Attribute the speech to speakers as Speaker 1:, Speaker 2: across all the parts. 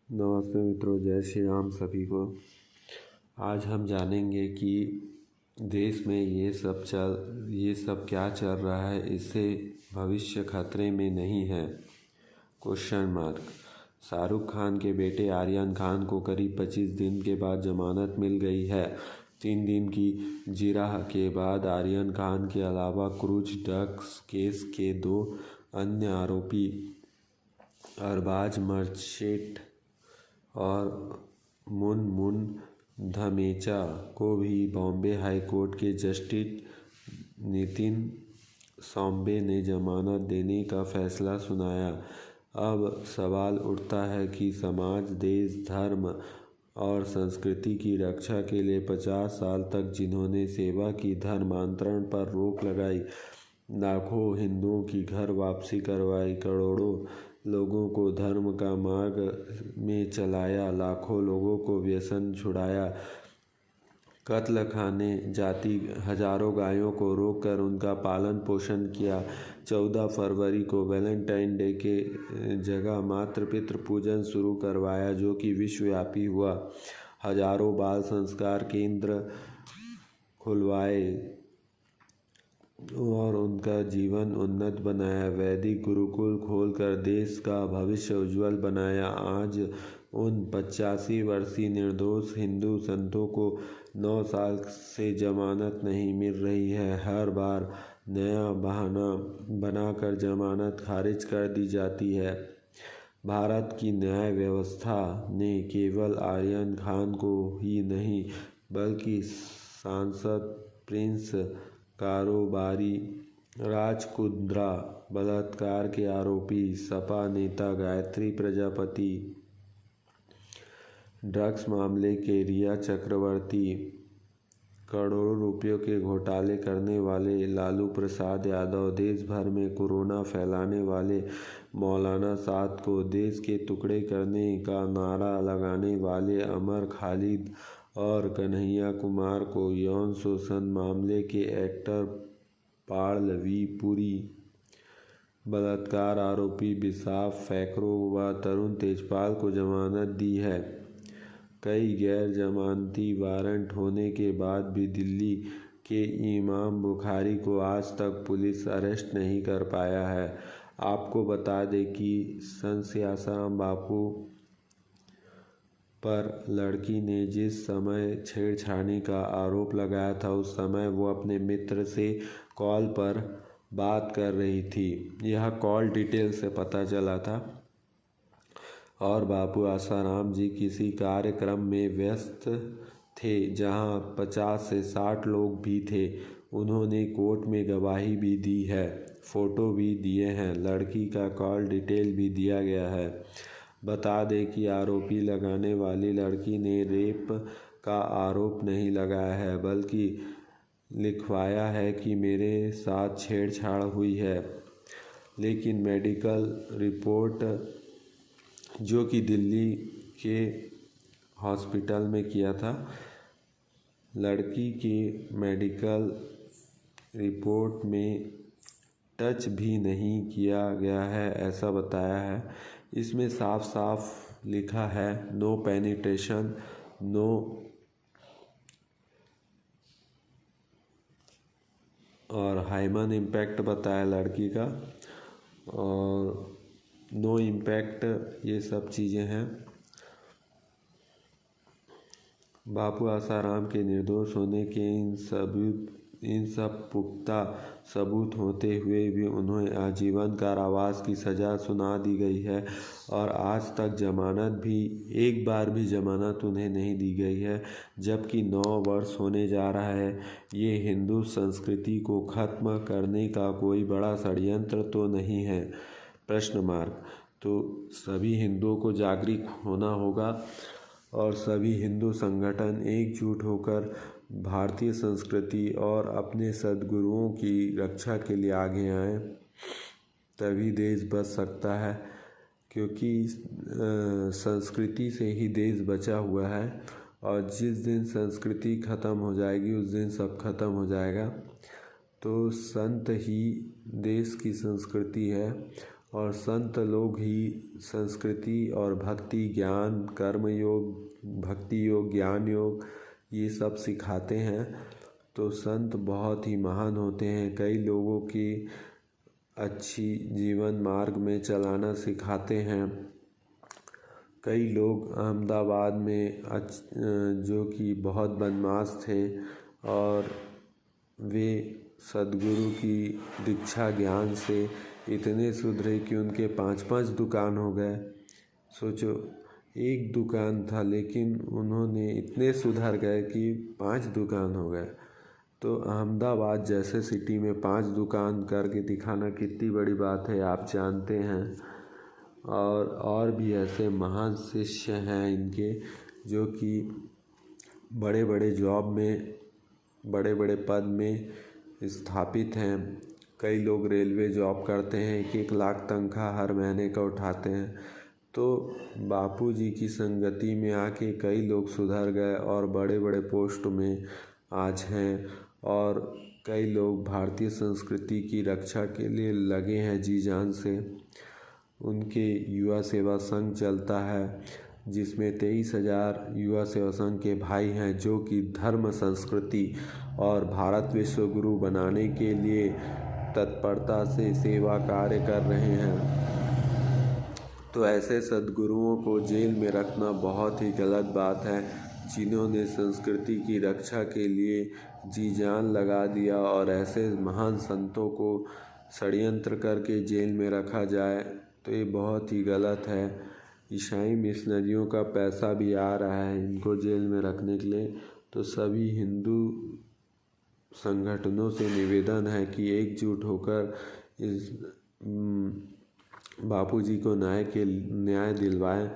Speaker 1: नमस्ते मित्रों, जय श्री राम सभी को। आज हम जानेंगे कि देश में ये सब क्या चल रहा है, इससे भविष्य खतरे में नहीं है? Question mark. शाहरुख खान के बेटे आर्यन खान को करीब 25 दिन के बाद जमानत मिल गई है। 3 दिन की जिरह के बाद आर्यन खान के अलावा क्रूज ड्रग्स केस के 2 अन्य आरोपी अरबाज मर्चेंट और मुनमुन धमेचा को भी बॉम्बे हाई कोर्ट के जस्टिस नितिन सांबे ने जमानत देने का फैसला सुनाया। अब सवाल उठता है कि समाज, देश, धर्म और संस्कृति की रक्षा के लिए 50 साल तक जिन्होंने सेवा की, धर्मांतरण पर रोक लगाई, लाखों हिंदुओं की घर वापसी करवाई, करोड़ों लोगों को धर्म का मार्ग में चलाया, लाखों लोगों को व्यसन छुड़ाया, कत्ल खाने जाती हजारों गायों को रोककर उनका पालन पोषण किया, 14 फरवरी को वैलेंटाइन डे के जगह मातृ पितृ पूजन शुरू करवाया जो कि विश्वव्यापी हुआ, हजारों बाल संस्कार केंद्र खुलवाए और उनका जीवन उन्नत बनाया, वैदिक गुरुकुल खोलकर देश का भविष्य उज्जवल बनाया। आज उन 85 वर्षीय निर्दोष हिंदू संतों को 9 साल से जमानत नहीं मिल रही है। हर बार नया बहाना बनाकर जमानत खारिज कर दी जाती है। भारत की न्याय व्यवस्था ने केवल आर्यन खान को ही नहीं बल्कि सांसद, प्रिंस, कारोबारी, राजकुंद्रा, बलात्कार के आरोपी, सपा नेता गायत्री प्रजापति, ड्रग्स मामले के रिया चक्रवर्ती, करोड़ों रुपयों के घोटाले करने वाले लालू प्रसाद यादव, देश भर में कोरोना फैलाने वाले मौलाना साद को, देश के टुकड़े करने का नारा लगाने वाले अमर खालिद और कन्हैया कुमार को, यौन शोषण मामले के एक्टर पार्लवी पुरी, बलात्कार आरोपी बिसाफ फैक्रो व तरुण तेजपाल को जमानत दी है। कई गैर जमानती वारंट होने के बाद भी दिल्ली के इमाम बुखारी को आज तक पुलिस अरेस्ट नहीं कर पाया है। आपको बता दें कि संत सियासाराम बापू पर लड़की ने जिस समय छेड़छाड़ी का आरोप लगाया था उस समय वो अपने मित्र से कॉल पर बात कर रही थी। यह कॉल डिटेल से पता चला था और बापू आसाराम जी किसी कार्यक्रम में व्यस्त थे जहां 50 से 60 लोग भी थे। उन्होंने कोर्ट में गवाही भी दी है, फोटो भी दिए हैं, लड़की का कॉल डिटेल भी दिया गया है। बता दें कि आरोपी लगाने वाली लड़की ने रेप का आरोप नहीं लगाया है बल्कि लिखवाया है कि मेरे साथ छेड़छाड़ हुई है। लेकिन मेडिकल रिपोर्ट जो कि दिल्ली के हॉस्पिटल में किया था, लड़की की मेडिकल रिपोर्ट में टच भी नहीं किया गया है ऐसा बताया है। इसमें साफ साफ लिखा है नो पेनिट्रेशन, नो और हाइमन इम्पैक्ट बताया लड़की का और नो इम्पैक्ट, ये सब चीज़ें हैं। बापू आसाराम के निर्दोष होने के इन सब पुख्ता सबूत होते हुए भी उन्हें आजीवन कारावास की सज़ा सुना दी गई है और आज तक एक बार भी जमानत उन्हें नहीं दी गई है, जबकि 9 वर्ष होने जा रहा है। ये हिंदू संस्कृति को खत्म करने का कोई बड़ा षड्यंत्र तो नहीं है? प्रश्न मार्क। तो सभी हिंदुओं को जागरूक होना होगा और सभी हिंदू संगठन एकजुट होकर भारतीय संस्कृति और अपने सद्गुरुओं की रक्षा के लिए आगे आएं, तभी देश बच सकता है। क्योंकि संस्कृति से ही देश बचा हुआ है और जिस दिन संस्कृति खत्म हो जाएगी उस दिन सब खत्म हो जाएगा। तो संत ही देश की संस्कृति है और संत लोग ही संस्कृति और भक्ति, ज्ञान, कर्म योग, भक्ति योग, ज्ञान योग ये सब सिखाते हैं। तो संत बहुत ही महान होते हैं, कई लोगों की अच्छी जीवन मार्ग में चलाना सिखाते हैं। कई लोग अहमदाबाद में जो कि बहुत बदमाश थे और वे सद्गुरु की दीक्षा ज्ञान से इतने सुधरे कि उनके 5-5 दुकान हो गए। सोचो, एक दुकान था लेकिन उन्होंने इतने सुधर गए कि 5 दुकान हो गए। तो अहमदाबाद जैसे सिटी में 5 दुकान करके दिखाना कितनी बड़ी बात है, आप जानते हैं। और भी ऐसे महान शिष्य हैं इनके, जो कि बड़े बड़े जॉब में, बड़े बड़े पद में स्थापित हैं। कई लोग रेलवे जॉब करते हैं, 1-1 लाख तनख्वाह हर महीने का उठाते हैं। तो बापूजी की संगति में आके कई लोग सुधर गए और बड़े बड़े पोस्ट में आज हैं। और कई लोग भारतीय संस्कृति की रक्षा के लिए लगे हैं जी जान से। उनके युवा सेवा संघ चलता है, जिसमें 23,000 युवा सेवा संघ के भाई हैं, जो कि धर्म, संस्कृति और भारत विश्व गुरु बनाने के लिए तत्परता से सेवा कार्य कर रहे हैं। तो ऐसे सद्गुरुओं को जेल में रखना बहुत ही गलत बात है, जिन्होंने संस्कृति की रक्षा के लिए जी जान लगा दिया। और ऐसे महान संतों को षड्यंत्र करके जेल में रखा जाए तो ये बहुत ही गलत है। ईसाई मिशनरियों का पैसा भी आ रहा है इनको जेल में रखने के लिए। तो सभी हिंदू संगठनों से निवेदन है कि एकजुट होकर इस बापूजी को न्याय दिलवाएं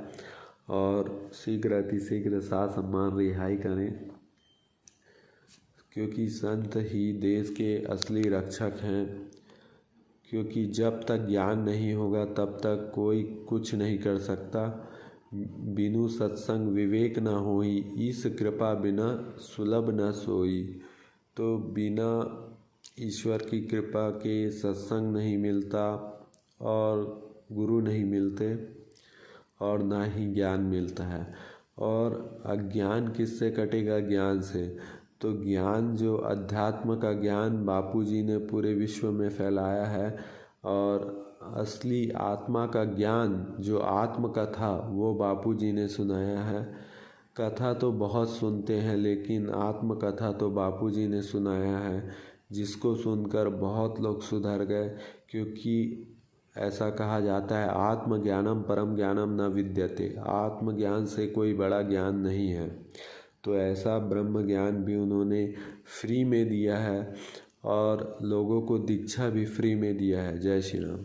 Speaker 1: और शीघ्र अतिशीघ्र ससम्मान रिहाई करें, क्योंकि संत ही देश के असली रक्षक हैं। क्योंकि जब तक ज्ञान नहीं होगा तब तक कोई कुछ नहीं कर सकता। बिनु सत्संग विवेक न होई, ईश कृपा बिना सुलभ न सोई। तो बिना ईश्वर की कृपा के सत्संग नहीं मिलता और गुरु नहीं मिलते और ना ही ज्ञान मिलता है। और अज्ञान किससे कटेगा? ज्ञान से। तो ज्ञान, जो अध्यात्म का ज्ञान बापूजी ने पूरे विश्व में फैलाया है, और असली आत्मा का ज्ञान जो आत्मकथा, वो बापूजी ने सुनाया है। कथा तो बहुत सुनते हैं लेकिन आत्मकथा तो बापूजी ने सुनाया है, जिसको सुनकर बहुत लोग सुधर गए। क्योंकि ऐसा कहा जाता है, आत्मज्ञानम परम ज्ञानम न विद्यते, आत्मज्ञान से कोई बड़ा ज्ञान नहीं है। तो ऐसा ब्रह्म ज्ञान भी उन्होंने फ्री में दिया है और लोगों को दीक्षा भी फ्री में दिया है। जय श्री राम।